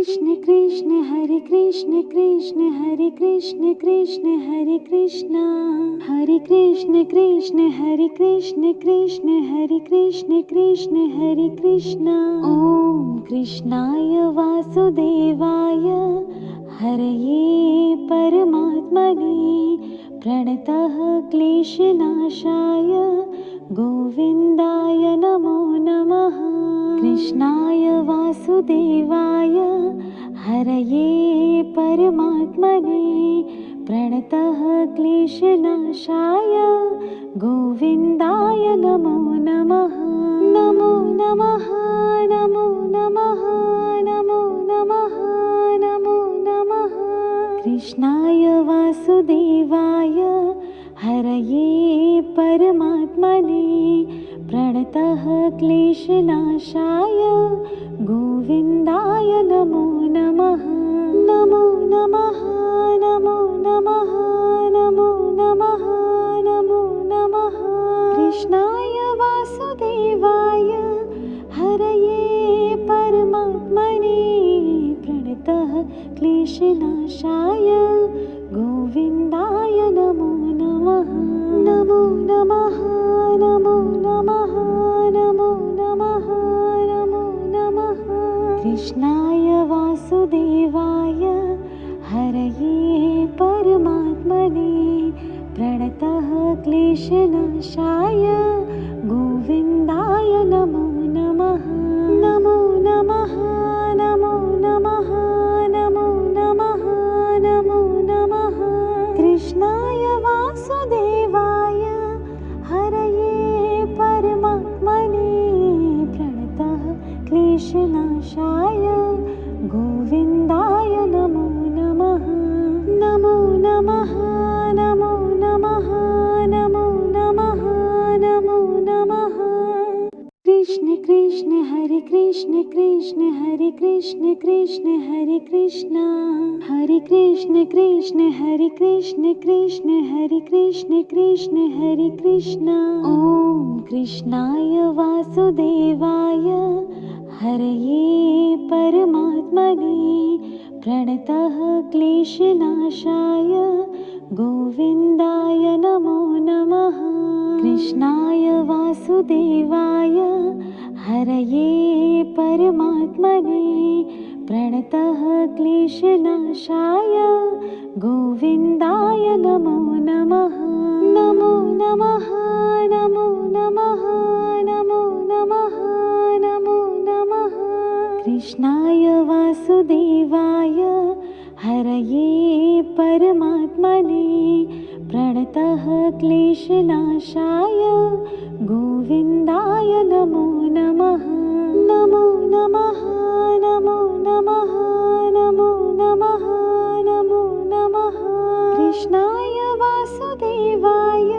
कृष्ण कृष्ण हरे कृष्ण कृष्ण हरे कृष्ण कृष्ण हरे कृष्ण हरे कृष्ण कृष्ण हरे कृष्ण कृष्ण हरे कृष्ण कृष्ण हरे कृष्ण। ओम कृष्णाय वासुदेवाय हरये परमात्मने प्रणतः क्लेशनाशाय गोविन्दाय नमो नमः। कृष्णाय वासुदेवाय हरये परमात्मने प्रणतः क्लेशनाशाय गोविन्दाय नमो नमः। नमो नमः नमो नमः नमो नमः नमो नमः। कृष्णाय वासुदेवाय हरये परमात्मने प्रणतः क्लेशनाशाय गोविन्दाय नमो नमः। नमो नमः नमो नमः नमो नमः नमो नमः। कृष्णाय वासुदेवाय हरये परमात्मने प्रणतः क्लेशनाशाय गोविन्दाय नमो नमः। नमो नमः नमो नमः नमो नमः नमो नमः। कृष्णाय वासुदेवाय हरये परमात्मने प्रणतः क्लेशनाशाय गोविन्दाय नमो नमः। नमो नमः नमो नमः नमो नमः नमो नमः। कृष्णाय वासुदेवाय हरये परमात्मने प्रणतः क्लेशनाशाय गोविन्दाय नमो नमः। नमो नमः नमो नमः नमो नमः नमो नमः। कृष्ण कृष्ण हरे कृष्ण कृष्ण हरे कृष्ण कृष्ण हरे कृष्ण हरे कृष्ण कृष्ण हरे कृष्ण कृष्ण हरे कृष्ण कृष्ण हरे कृष्ण। ओम कृष्णाय वासुदेवाय हरये परमात्मने प्रणतः क्लेशनाशाय गोविन्दाय नमो नमः। कृष्णाय वासुदेवाय हरये परमात्मने प्रणतः क्लेशनाशाय गोविन्दाय नमो नमः। नमो नमः नमो नमः नमो नमः नमो नमः। कृष्णाय वासुदेवाय हरये परमात्मने प्रणतः क्लेशनाशाय गोविन्दाय नमो नमः। नमो नमः नमो नमः नमो नमः नमो नमः। कृष्णाय वासुदेवाय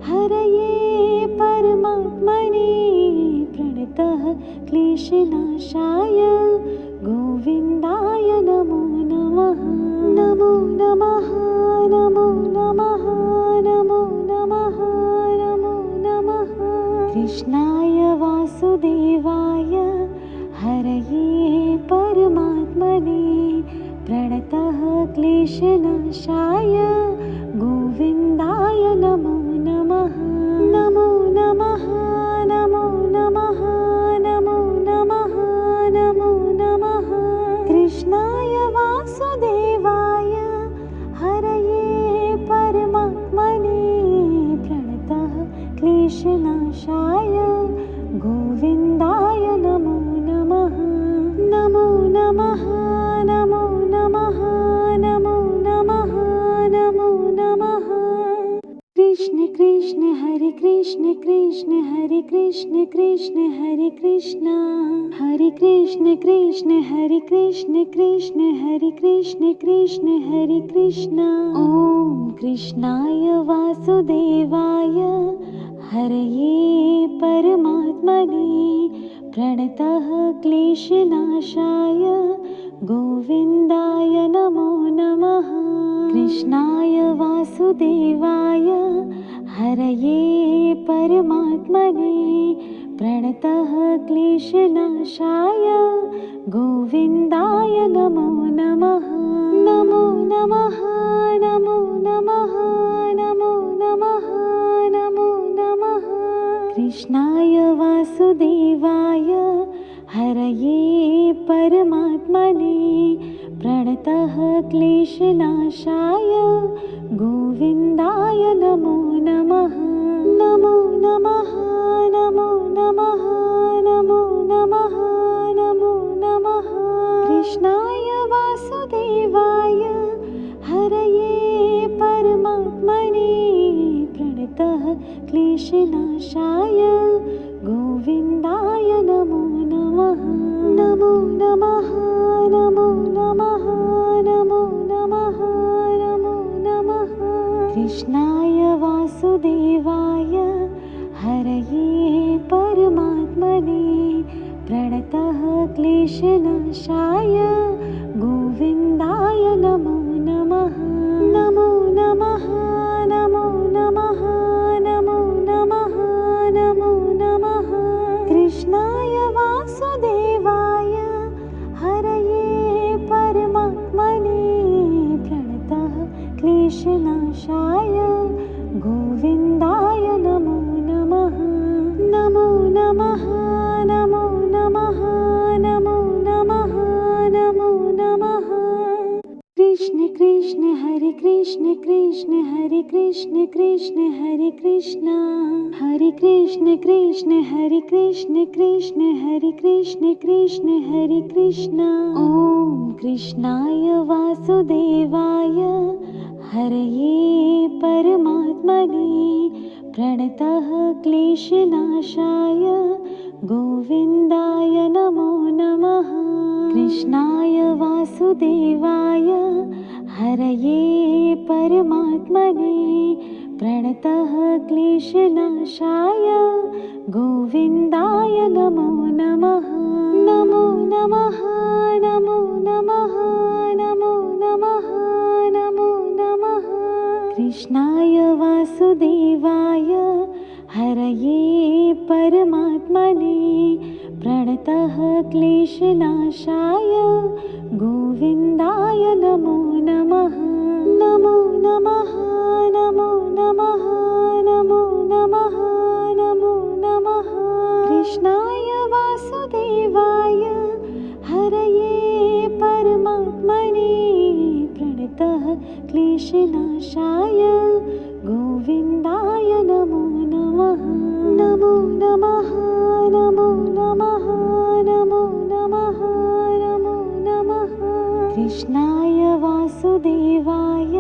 हरये परमात्मने प्रणतः क्लेशनाशाय गोविन्दाय नमो नमः। नमो नमः नमो नमः नमो नमः नमो नमः। कृष्णाय वासुदेवाय हरये परमात्मने प्रणतः क्लेशनाशाय गोविन्दाय नमो नमः। नमो नमः नमो नमः नमो नमः नमो नमः। कृष्णाय वासुदेवाय हरये परमात्मने प्रणतः क्लेशनाशाय गोविन्दाय नमो नमः। नमो नमः नमो नमः नमो नमः नमो नमः। कृष्ण कृष्ण हरे कृष्ण कृष्ण हरे कृष्ण कृष्ण हरे कृष्ण हरे कृष्ण कृष्ण हरे कृष्ण कृष्ण हरे कृष्ण कृष्ण हरे कृष्ण। ओम कृष्णाय वासुदेवाय हरये परमात्मने प्रणतः क्लेशनाशाय गोविन्दाय नमो नमः। कृष्णाय वासुदेवाय हरये परमात्मने प्रणतः क्लेशनाशाय गोविन्दाय नमो नमः। नमो नमः नमो नमः नमो नमः नमो नमः। कृष्णाय वासुदेवाय हरये परमात्मने प्रणतः क्लेशनाशाय गोविन्दाय नमो नमः। नमो नमः नमो नमः नमो नमः नमो नमः। कृष्णाय वासुदेवाय हरये परमात्मने प्रणतः क्लेशनाशाय गोविन्दाय नमो नमः। नमो नमः नमो नमः नमो नमः नमो नमः। कृष्णाय वासुदेवाय हरये परमात्मने प्रणतः क्लेशनाशाय गोविन्दाय नमो नमः। नमो नमः नमो नमः नमो नमः नमो नमः। कृष्णाय वासुदेवाय हरये परमात्मने प्रणतः क्लेशनाशाय गोविन्दाय नमो नमः। नमो नमः नमो नमः नमो नमः नमो नमः। कृष्ण कृष्ण हरे कृष्ण कृष्ण हरे कृष्ण कृष्ण हरे कृष्ण हरे कृष्ण कृष्ण हरे कृष्ण कृष्ण हरे कृष्ण कृष्ण हरे कृष्ण। ॐ कृष्णाय वासुदेवाय हरये परमात्मने प्रणतः क्लेशनाशाय गोविन्दाय नमो नमः। कृष्णाय वासुदेवाय हरये परमात्मने प्रणतः क्लेशनाशाय गोविन्दाय नमो नमः। नमो नमः नमो नमः नमो नमः नमो नमः। कृष्णाय वासुदेवाय हरये परमात्मने प्रणतः क्लेशनाशाय गोविन्दाय नमो नमः। नमो नमः नमो नमः नमो नमः नमो नमः। कृष्णाय वासुदेवाय हरये परमात्मने प्रणतः क्लेशनाशाय गोविन्दाय नमो नमः। नमो नमः नमो नमः नमो नमः नमो नमः। कृष्णाय वासुदेवाय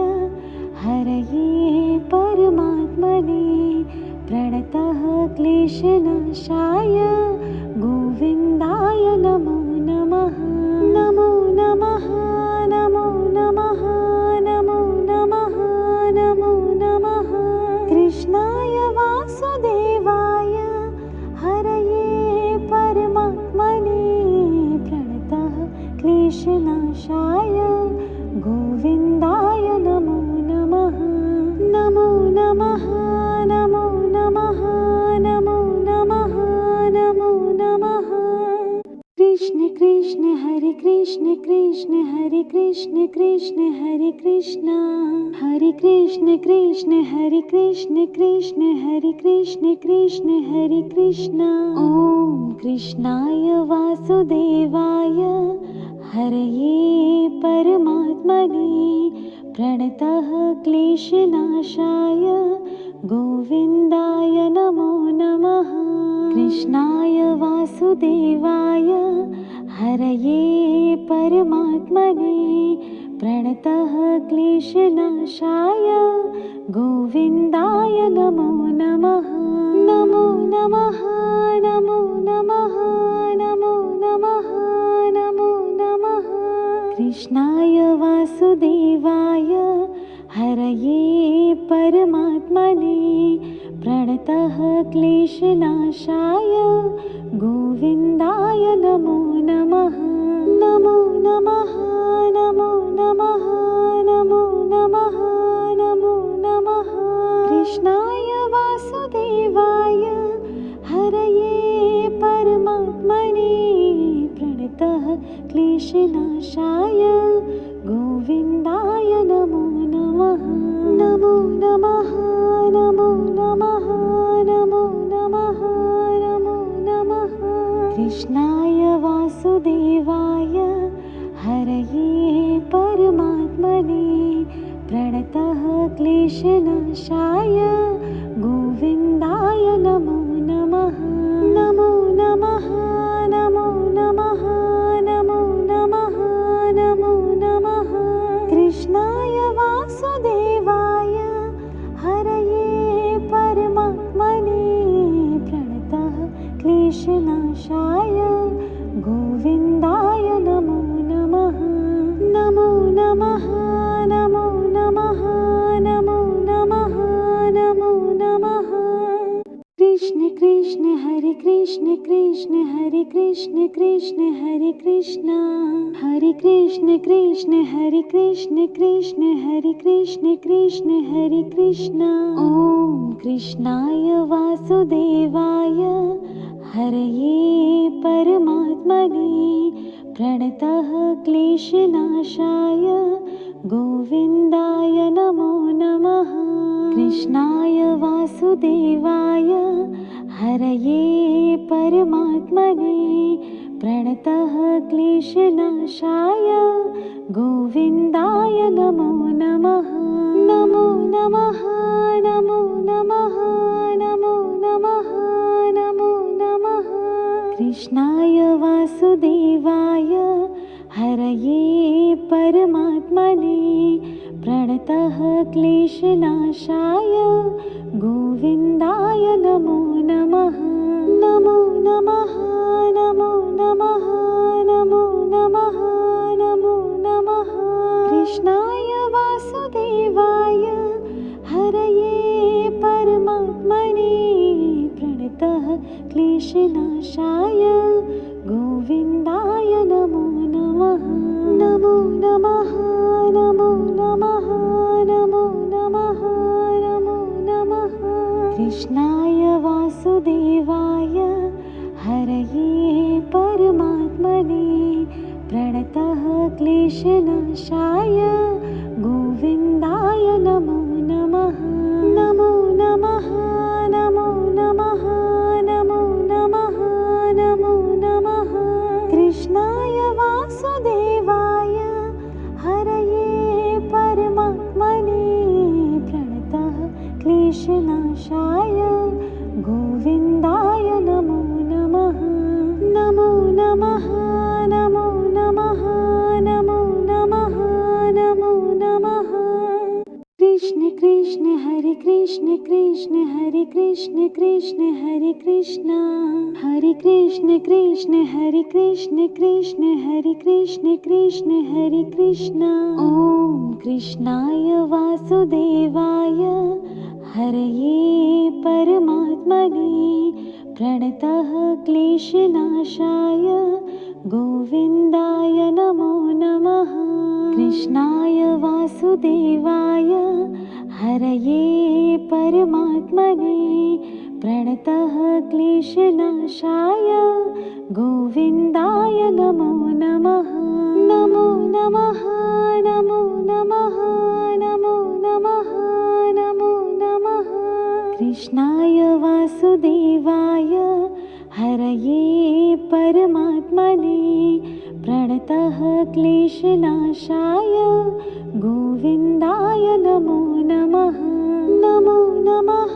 हरये परमात्मने प्रणतः क्लेशनाशाय गोविन्दाय नमो नमः। नमो नमः नमो नमः नमो नमः नमो नमः। कृष्णाय वासुदेवाय हरये परमात्मने प्रणतः क्लेशनाशाय गोविन्दाय नमो नमः। नमो नमः नमो नमः नमो नमः नमो नमः। कृष्ण कृष्ण हरे कृष्ण कृष्ण हरे कृष्ण कृष्ण हरे कृष्ण हरे कृष्ण कृष्ण हरे कृष्ण कृष्ण हरे कृष्ण कृष्ण हरे कृष्ण। ॐ कृष्णाय वासुदेवाय हरये परमात्मने प्रणतः क्लेशनाशाय गोविन्दाय नमो नमः। कृष्णाय वासुदेवाय हरये परमात्मने प्रणतः क्लेशनाशाय गोविन्दाय नमो नमः। नमो नमः नमो नमः नमो नमः नमो नमः। कृष्णाय वासुदेवाय हरये परमात्मने प्रणतः क्लेशनाशाय गोविन्दाय नमो नमः। नमो नमः नमो नमः नमो नमः नमो नमः। कृष्णाय वासुदेवाय हरये क्लेशनाशाय गोविन्दाय नमो नमः। नमो नमः नमो नमः नमो नमः नमो नमः। कृष्णाय वासुदेवाय हरये परमात्मने प्रणतः क्लेशनाशाय गोविन्दाय नमो नमः। नमो नमः नमो नमः नमो नमः नमो नमः। कृष्णाय वासुदेवाय हरये परमात्मने प्रणतः क्लेशनाशाय गोविन्दाय नमो नमः। नमो नमः नमो नमः नमो नमः नमो नमः। कृष्ण कृष्ण हरे कृष्ण कृष्ण हरे कृष्ण कृष्ण हरे कृष्ण हरे कृष्ण कृष्ण हरे कृष्ण कृष्ण हरे कृष्ण कृष्ण हरे कृष्ण। ॐ कृष्णाय वासुदेवाय हरये परमात्मने प्रणतः क्लेशनाशाय गोविन्दाय नमो नमः। कृष्णाय वासुदेवाय हरये परमात्मने प्रणतः क्लेशनाशाय गोविन्दाय नमो नमः। नमो नमः नमो नमः नमो नमः नमो नमः। कृष्णाय वासुदेवाय हरये परमात्मने प्रणतः क्लेशनाशाय गोविन्दाय नमो नमः। नमो नमः नमो नमः नमो नमः नमो नमः। कृष्णाय वासुदेवाय हरये परमात्मने प्रणतः क्लेशनाशाय गोविन्दाय नमो नमः। नमो नमः नमो नमः नमो नमः नमो नमः। कृष्णाय वासुदेवाय हरये परमात्मने प्रणतः क्लेशनाशाय गोविन्दाय नमो नमः। नमो नमः नमो नमः नमो नमः नमो नमः। कृष्णाय वासुदेवाय हरये परमात्मने प्रणतः क्लेशनाशाय गोविन्दाय नमो नमः। नमो नमः नमो नमः नमो नमः नमो नमः। कृष्ण कृष्ण हरे कृष्ण कृष्ण हरे कृष्ण कृष्ण हरे कृष्ण हरे कृष्ण कृष्ण हरे कृष्ण कृष्ण हरे कृष्ण कृष्ण हरे कृष्ण। ॐ कृष्णाय वासुदेवाय हरये परमात्मने प्रणतः क्लेशनाशाय गोविन्दाय नमो नमः। कृष्णाय वासुदेवाय हरये परमात्मने प्रणतः क्लेशनाशाय गोविन्दाय नमो नमः। नमो नमः नमो नमः नमो नमः नमो नमः। कृष्णाय वासुदेवाय हरये परमात्मने प्रणतः क्लेशनाशाय गोविन्दाय नमो नमः। नमो नमः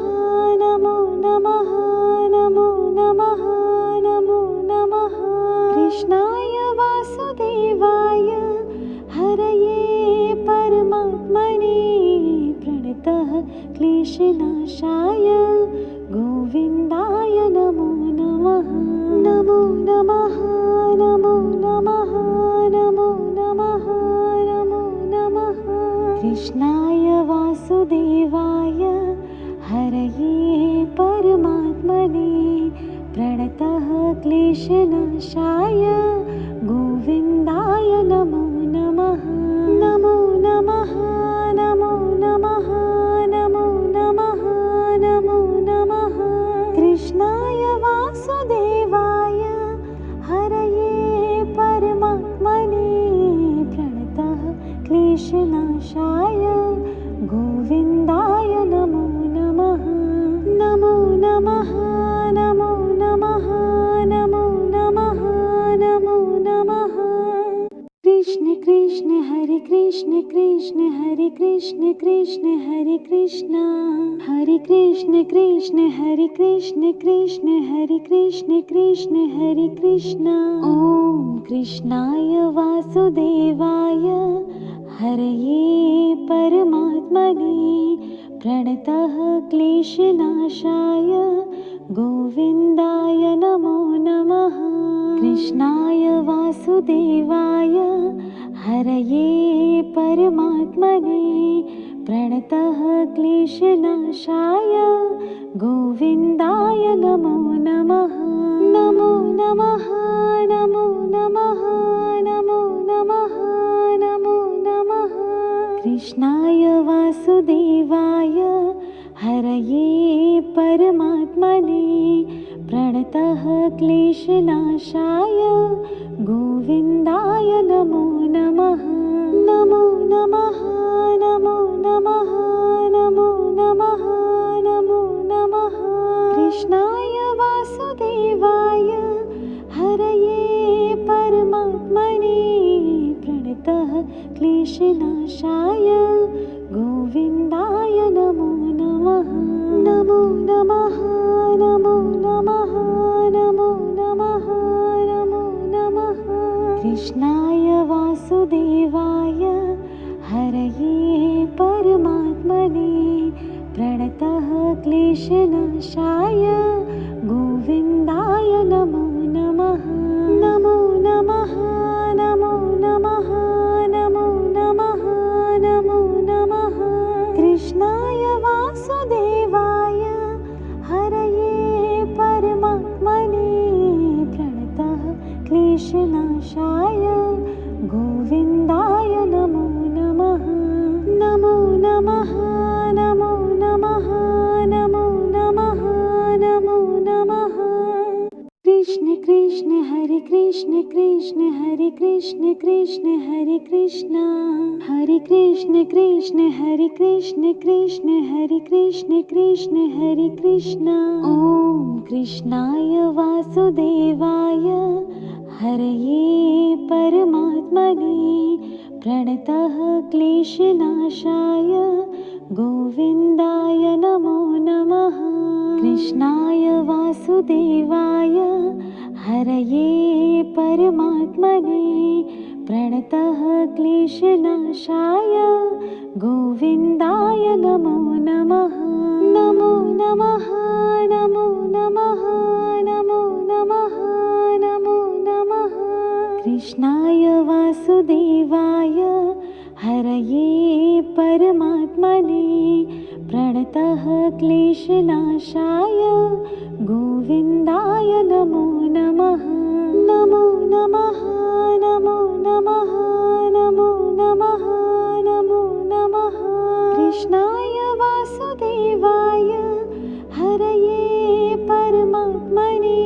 नमो नमः नमो नमः नमो नमः। कृष्णाय वासुदेवाय हरये परमात्मने प्रणतः क्लेशनाशाय गोविन्दाय नमो नमः। नमो नमः नमो नमः नमो नमः नमो नमः। कृष्णाय वासुदेवाय हरये परमात्मने प्रणतः क्लेशनाशाय गोविन्दाय नमो नमः। नमो नमः नमो नमः नमो नमः नमो नमः। कृष्णाय वासुदेवाय हरये परमात्मने हरे कृष्ण कृष्ण हरे कृष्ण कृष्ण हरे कृष्ण हरे कृष्ण कृष्ण हरे कृष्ण कृष्ण हरे कृष्ण कृष्ण हरे कृष्ण। ॐ कृष्णाय वासुदेवाय हरये परमात्मने प्रणतः क्लेशनाशाय गोविन्दाय नमो नमः। कृष्णाय वासुदेवाय हरये परमात्मने प्रणतः क्लेशनाशाय गोविन्दाय नमो नमः। नमो नमः नमो नमः नमो नमः नमो नमः। कृष्णाय वासुदेवाय हरये परमात्मने प्रणतः क्लेशनाशाय गोविन्दाय नमो नमः। नमो नमः नमो नमः नमो नमः नमो नमः। कृष्णाय वासुदेवाय हरये परमात्मने प्रणतः क्लेशनाशाय गोविन्दाय नमो नमः। नमो नमः नमो नमः नमो नमः नमो नमः। कृष्णाय वासुदेवाय हरये परमात्मने प्रणतः क्लेशनाशाय गोविन्दाय नमो नमः। नमो नमः नमो नमः नमो नमः नमो नमः। कृष्णाय वासुदेवाय हरये परमात्मने प्रणतः क्लेशनाशाय गोविन्दाय नमो नमः। नमो नमः नमो नमः नमो नमः नमो नमः। कृष्ण कृष्ण हरे कृष्ण कृष्ण हरे कृष्ण कृष्ण हरे कृष्ण हरे कृष्ण कृष्ण हरे कृष्ण कृष्ण हरे कृष्ण कृष्ण हरे कृष्ण। ॐ कृष्णाय वासुदेवाय हरये परमात्मने प्रणतः क्लेशनाशाय गोविन्दाय नमो नमः। कृष्णाय वासुदेवाय हरये परमात्मने प्रणतः क्लेशनाशाय गोविन्दाय नमो नमः। नमो नमः नमो नमः नमो नमः नमो नमः। कृष्णाय वासुदेवाय हरये परमात्मने प्रणतः क्लेशनाशाय गोविन्दाय नमो नमः। नमो नमः नमो नमः नमो नमः नमो नमः। कृष्णाय वासुदेवाय हरये परमात्मने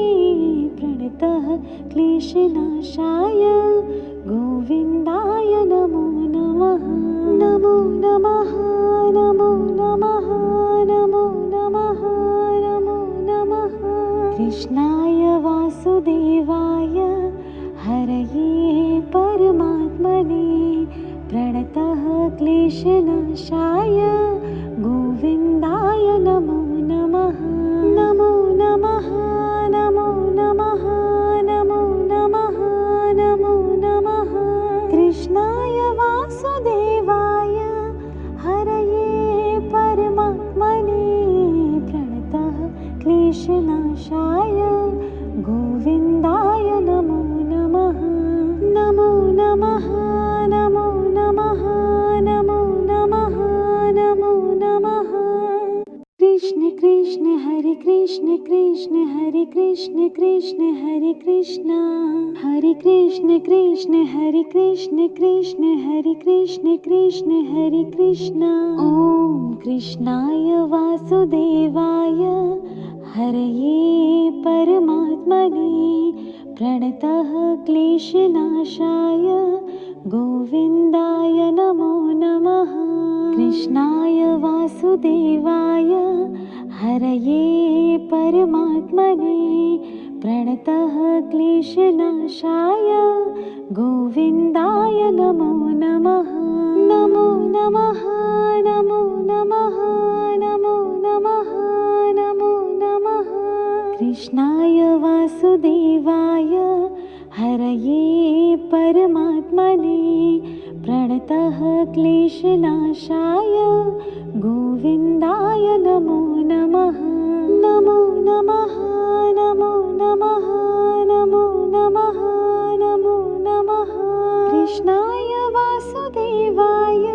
प्रणतः क्लेशनाशाय गोविन्दाय नमो नमः। नमो नमः नमो नमः नमो नमः नमो नमः। कृष्णाय वासुदेवाय हरये परमात्मने प्रणतः क्लेशनाशाय गोविन्दाय नमो नमः। नमो नमः नमो नमः नमो नमः नमो नमः। कृष्णाय वासुदेवाय हरये परमात्मने प्रणतः क्लेशनाशाय गोविन्दाय नमो नमः। नमो नमः नमो नमः नमो नमः नमो नमः। कृष्ण कृष्ण हरे कृष्ण कृष्ण हरे कृष्ण कृष्ण हरे कृष्ण हरे कृष्ण कृष्ण हरे कृष्ण कृष्ण हरे कृष्ण कृष्ण हरे कृष्ण। ॐ कृष्णाय वासुदेवाय हरये परमात्मने प्रणतः क्लेशनाशाय गोविन्दाय नमो नमः। कृष्णाय वासुदेवाय हरये परमात्मने प्रणतः क्लेशनाशाय गोविन्दाय नमो नमः नमो नमः नमो नमः नमो नमः नमो नमः कृष्णाय वासुदेवाय हरये परमात्मने प्रणतः क्लेशनाशाय गोविन्दाय नमो नमः नमो नमः नमो नमः नमो नमः नमो नमः कृष्णाय वासुदेवाय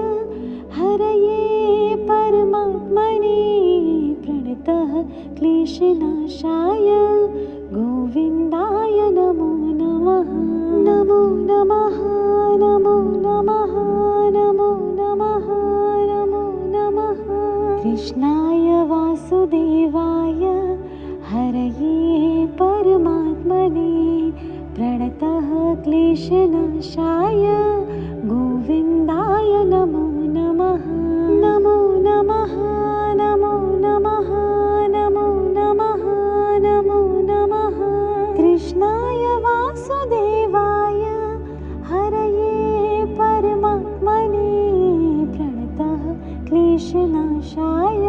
हरये परमात्मने प्रणतः क्लेशनाशाय गोविन्दाय नमो नमः नमो नमः नमो नमः नमो नमः नमो नमः कृष्णाय वासुदेवाय हरये परमात्मने प्रणतः क्लेशनाशाय गोविन्दाय नमो नमः नमो नमः नमो नमः नमो नमः नमो नमः कृष्णाय वासुदेवाय हरये परमात्मने प्रणतः क्लेशनाशाय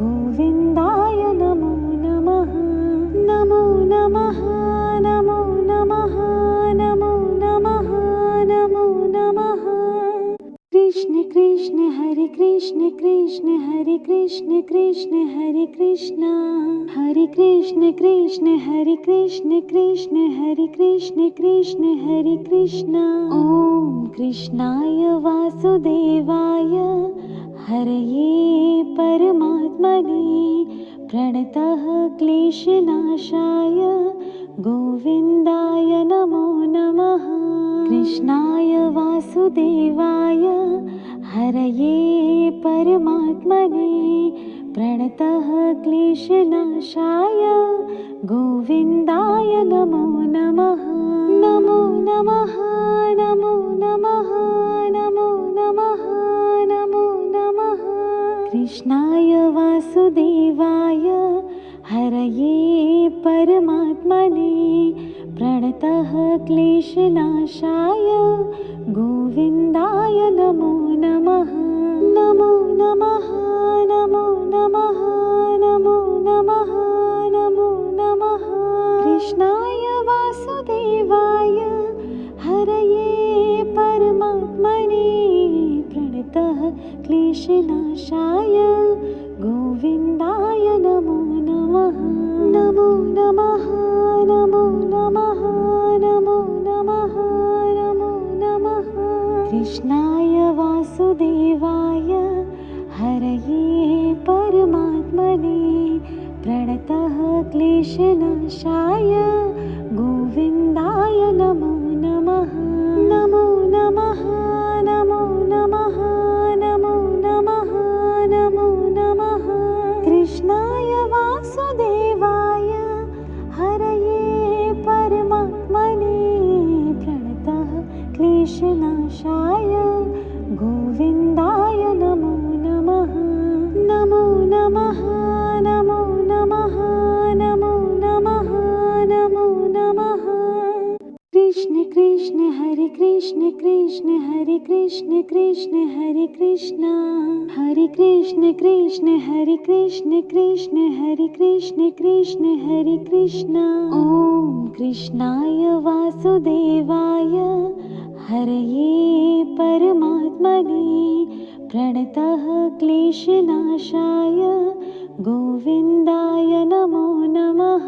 गोविन्दाय नमो नमः नमो नमः नमो नमः नमो नमः नमो नमः कृष्ण कृष्ण हरे कृष्ण कृष्ण हरे कृष्ण कृष्ण हरे कृष्ण हरे कृष्ण कृष्ण हरे कृष्ण कृष्ण हरे कृष्ण कृष्ण हरे कृष्ण ॐ कृष्णाय वासुदेवाय हरये परमात्मने प्रणतः क्लेशनाशाय गोविन्दाय नमो नमः कृष्णाय वासुदेवाय हरये परमात्मने प्रणतः क्लेशनाशाय गोविन्दाय नमो नमः नमो नमः नमो नमः नमो नमः नमो नमः कृष्णाय वासुदेवाय हरये परमात्मने प्रणतः क्लेशनाशाय गोविन्दाय नमो नमः नमो नमः नमो नमः नमो नमः नमो नमः कृष्णाय वासुदेवाय हरये परमात्मने प्रणतः क्लेशनाशाय गोविन्दाय नमो नमः नमो नमः नमो नमः नमो नमः नमो नमः कृष्णाय वासुदेवाय हरये परमात्मने प्रणतः क्लेशनाशाय गोविन्दाय नमो नमः नमो नमः नमो नमः नमो नमः नमो नमः कृष्णाय वासुदेवाय हरये परमात्मने प्रणतः क्लेशनाशाय गोविन्दाय नमो नमः नमो नमः नमो नमः नमो नमः नमो नमः कृष्ण कृष्ण हरे कृष्ण कृष्ण हरे कृष्ण कृष्ण हरे कृष्ण हरे कृष्ण कृष्ण हरे कृष्ण कृष्ण हरे कृष्ण कृष्ण हरे कृष्ण ॐ कृष्णाय वासुदेवाय हरये परमात्मने प्रणतः क्लेशनाशाय गोविन्दाय नमो नमः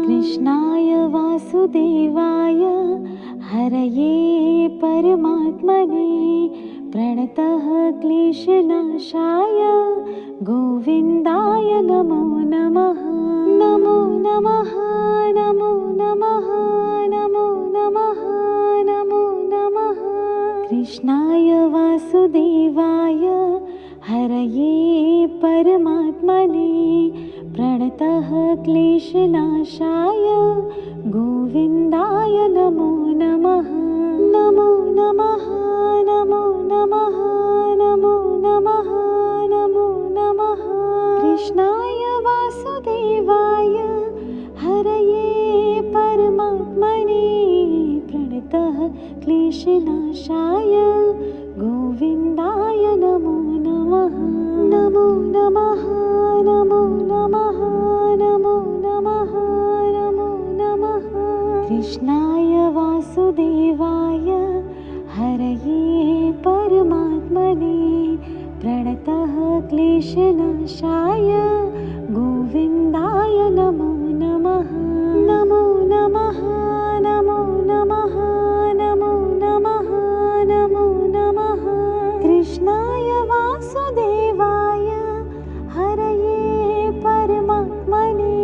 कृष्णाय वासुदेवाय हरये परमात्मने प्रणतः क्लेशनाशाय गोविन्दाय नमो नमः नमो नमः नमो नमः नमो नमः नमो नमः कृष्णाय वासुदेवाय हरये परमात्मने प्रणतः क्लेशनाशाय गोविन्दाय नमो नमः नमो नमः नमो नमः नमो नमः नमो नमः कृष्णाय वासुदेवाय हरये परमात्मने प्रणतः क्लेशनाशाय क्लेशनाशाय गोविन्दाय नमो नमः। नमो नमः नमो नमः नमो नमः नमो नमः। कृष्णाय वासुदेवाय हरये परमात्मने प्रणतः क्लेशनाशाय गोविन्दाय नमो नमः। नमो नमः नमो नमः नमो नमः नमो नमः। कृष्णाय वासुदेवाय हरये परमात्मने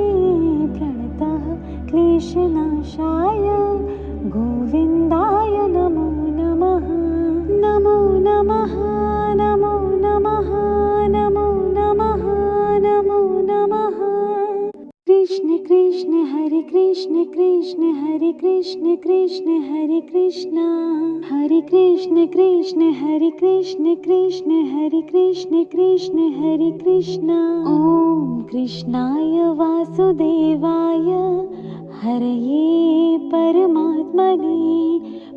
प्रणतः क्लेशनाशाय गोविन्दाय नमो नमः। नमो नमः नमो नमः नमो नमः नमो नमः। कृष्ण कृष्ण हरे कृष्ण कृष्ण हरे कृष्ण कृष्ण हरे कृष्ण हरे कृष्ण कृष्ण हरे कृष्ण कृष्ण हरे कृष्ण कृष्ण हरे कृष्ण। ॐ कृष्णाय वासुदेवाय हरये परमात्मने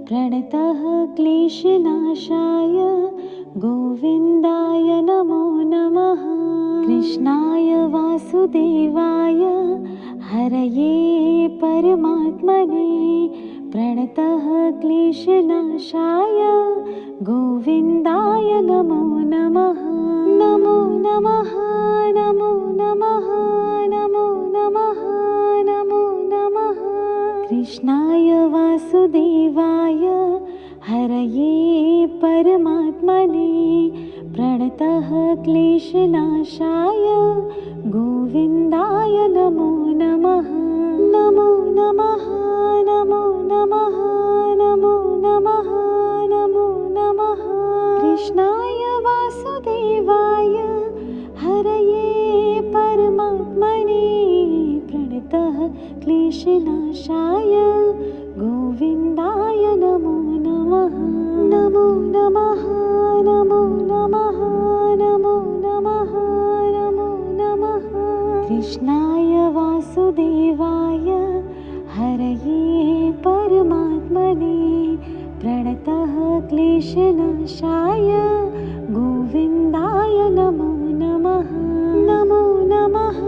प्रणतः क्लेशनाशाय गोविन्दाय नमो नमः। कृष्णाय वासुदेवाय हरये परमात्मने प्रणतः क्लेशनाशाय गोविन्दाय नमो नमः। नमो नमः नमो नमः नमो नमः नमो नमः। कृष्णाय वासुदेवाय हरये परमात्मने प्रणतः क्लेशनाशाय गोविन्दाय नमो नमः। नमो नमः नमो नमः नमो नमः नमो नमः। कृष्णाय वासुदेवाय हरये परमात्मने प्रणतः क्लेशनाशाय गोविन्दाय नमो नमः। नमो नमः नमो नमः नमो नमः नमो नमः। कृष्णाय वासुदेवाय हरये परमात्मने प्रणतः क्लेशनाशाय गोविन्दाय नमो नमः। नमो नमः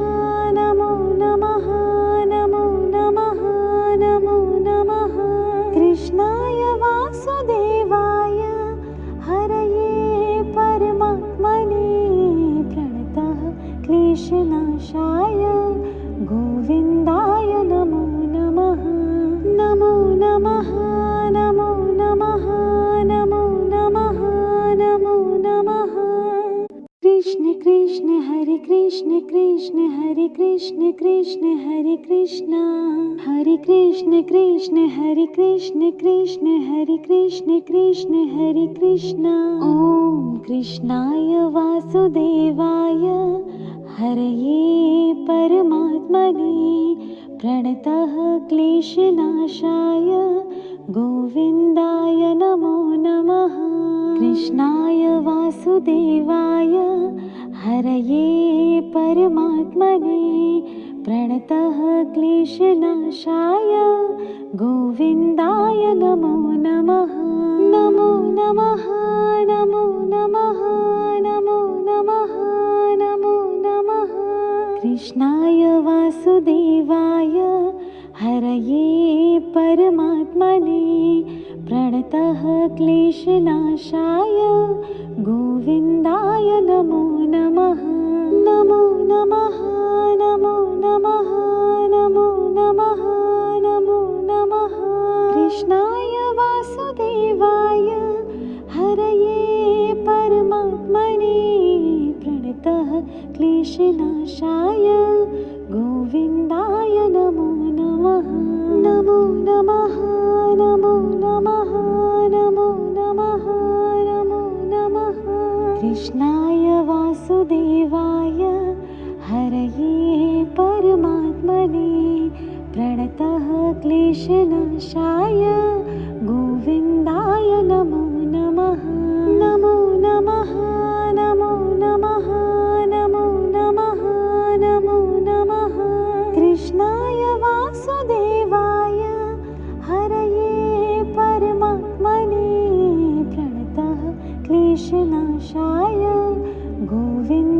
नमो नमः नमो नमः नमो नमः। कृष्णाय वासुदेवाय हरये परमात्मने प्रणतः क्लेशनाशाय गोविन्दाय नमो नमः। नमो नमः नमो नमः नमो नमः नमो नमः। कृष्ण कृष्ण हरे कृष्ण कृष्ण हरे कृष्ण कृष्ण हरे कृष्ण हरे कृष्ण कृष्ण हरे कृष्ण कृष्ण हरे कृष्ण कृष्ण हरे कृष्ण। ॐ कृष्णाय वासुदेवाय हरये परमात्मने प्रणतः क्लेशनाशाय गोविन्दाय नमो नमः। कृष्णाय वासुदेवाय हरये परमात्मने प्रणतः क्लेशनाशाय गोविन्दाय नमो नमः। नमो नमः नमो नमः नमो नमः नमो नमः। कृष्णाय वासुदेवाय हरये परमात्मने प्रणतः क्लेशनाशाय गोविन्दाय नमो नमः। नमो नमः नमो नमः नमो नमः नमो नमः। कृष्णाय वासुदेवाय हरये परमात्मने प्रणतः क्लेशनाशाय गोविन्दाय नमो नमः। नमो नमः नमो नमः नमो नमः नमो नमः। कृष्णाय वासुदेवाय हरये परमात्मने प्रणतः क्लेशनाशाय गोविन्दाय नमो नमः। नमो नमः नमो नमः नमो नमः नमो नमः। कृष्णाय वासुदेवाय हरये परमात्मने क्लेशनाशाय गोविन्दाय